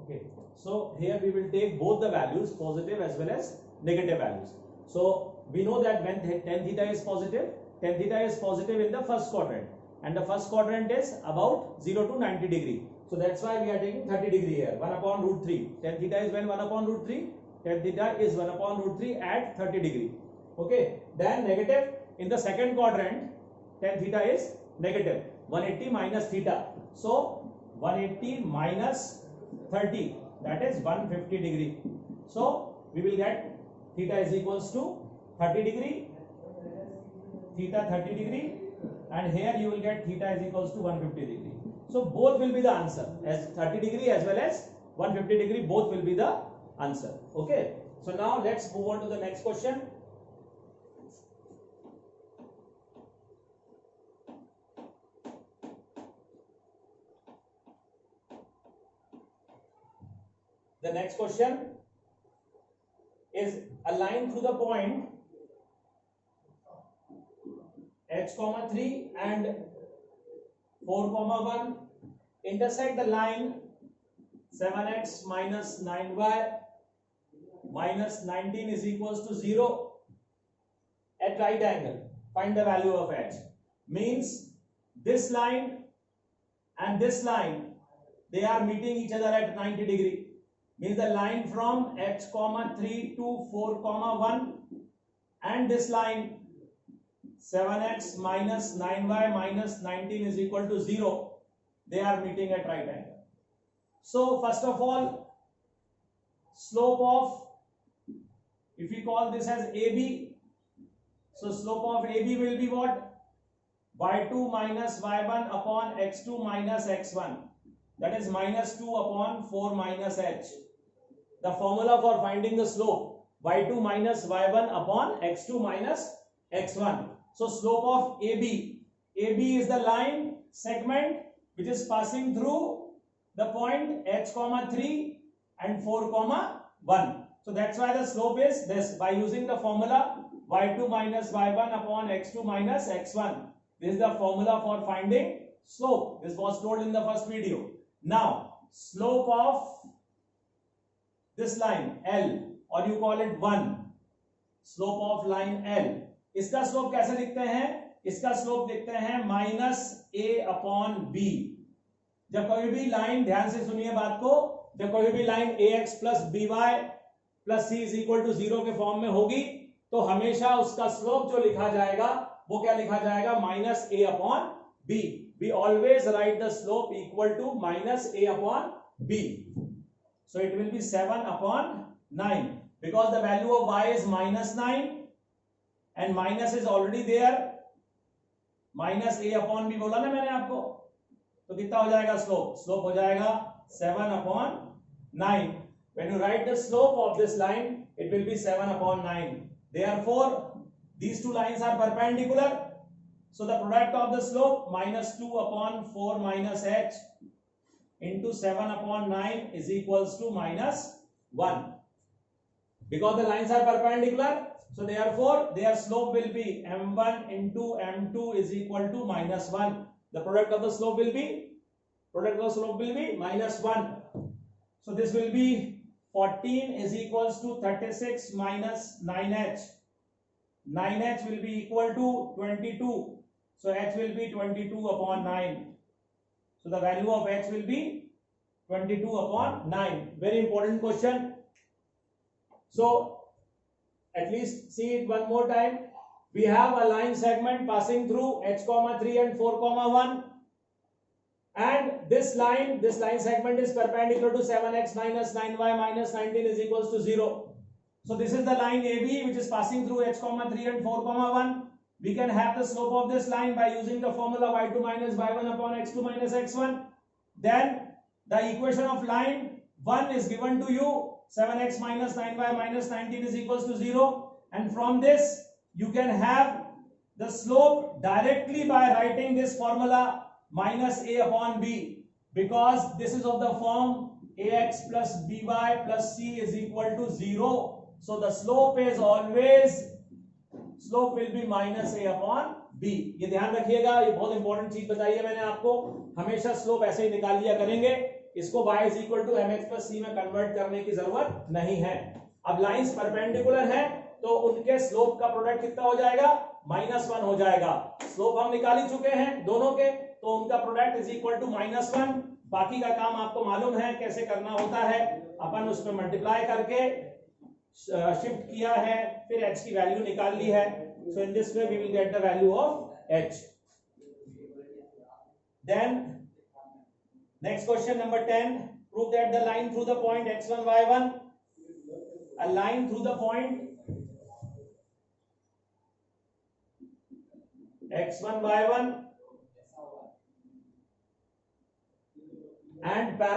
Okay, so here we will take both the values, positive as well as negative values. So we know that when tan theta is positive in the first quadrant, and the first quadrant is about 0 to 90 degree. So that's why we are taking 30 degree here. 1 upon root 3. Tan theta is when 1 upon root 3. Tan theta is 1 upon root 3 at 30 degree. Okay. Then negative in the second quadrant, tan theta is negative 180 minus theta. So 180 minus 30, that is 150 degree. So we will get theta is equals to 30 degree, theta 30 degree, and here you will get theta is equals to 150 degree. So both will be the answer, as 30 degree as well as 150 degree, both will be the answer. Okay, so now let's move on to the next question. The next question is a line through the point h, 3 and 4, 1 intersect the line 7x minus 9y minus 19 is equals to 0 at right angle. Find the value of h. Means this line and this line, they are meeting each other at 90 degree. Means the line from h, 3 to 4, 1 and this line 7x minus 9y minus 19 is equal to 0. They are meeting at right angle. So first of all, slope of, if we call this as AB, so slope of AB will be what? y2 minus y1 upon x2 minus x1. That is minus 2 upon 4 minus h. The formula for finding the slope, y2 minus y1 upon x2 minus x1. So slope of AB is the line segment which is passing through the point h, 3 and 4, 1. So that's why the slope is this, by using the formula y2 minus y1 upon x2 minus x1. This is the formula for finding slope. This was told in the first video. Now slope of this line L, or you call it 1, slope of line L, इसका slope कैसे लिखते हैं? इसका slope लिखते हैं minus a upon b. जब कोई भी लाइन, ध्यान से सुनिए बात को, जब कोई भी line ax plus by plus c is equal to 0 के फॉर्म में होगी तो हमेशा उसका स्लोप जो लिखा जाएगा वो क्या लिखा जाएगा? Minus a upon b. We always write the slope equal to minus a upon b. So it will be 7 upon 9 because the value of y is minus 9 and minus is already there. Minus a upon b बोला ना मैंने आपको, तो कितना हो जाएगा slope? Slope हो जाएगा 7 upon 9. When you write the slope of this line, it will be 7 upon 9. Therefore, these two lines are perpendicular. So the product of the slope minus 2 upon 4 minus h into 7 upon 9 is equals to minus 1. Because the lines are perpendicular, so therefore their slope will be m1 into m2 is equal to minus 1. The product of the slope will be minus 1. So this will be 14 is equals to 36 minus 9h. 9h will be equal to 22. So h will be 22 upon 9. So the value of h will be 22 upon 9. Very important question. So at least see it one more time. We have a line segment passing through h, 3 and 4, 1. And this line segment is perpendicular to 7x minus 9y minus 19 is equals to 0. So this is the line AB which is passing through h, 3 and 4, 1. We can have the slope of this line by using the formula y2 minus y1 upon x2 minus x1. Then the equation of line 1 is given to you, 7x minus 9y minus 19 is equals to 0. And from this you can have the slope directly by writing this formula minus a upon b, because this is of the form ax plus by plus c is equal to 0. So the slope is always, slope will be minus a upon b. ये ध्यान रखिएगा, ये बहुत important चीज बताई है मैंने आपको. हमेशा स्लोप ऐसे ही निकाल लिया करेंगे. इसको y is equal to mx plus c में कन्वर्ट करने की जरूरत नहीं है। अब लाइंस परपेंडिकुलर है तो उनके स्लोप का प्रोडक्ट कितना हो जाएगा, -1 हो जाएगा। स्लोप हम निकाल ही चुके हैं दोनों के, तो उनका प्रोडक्ट इज इक्वल टू -1। बाकी का काम आपको मालूम है कैसे करना होता है, अपन उसमें मल्टीप्लाई करके शिफ्ट किया है, फिर h की वैल्यू निकाल ली है। So in this way we will get the value of h। Then next question number 10, prove that the line through the point x1 y1, a line through the point x1 y1 and parallel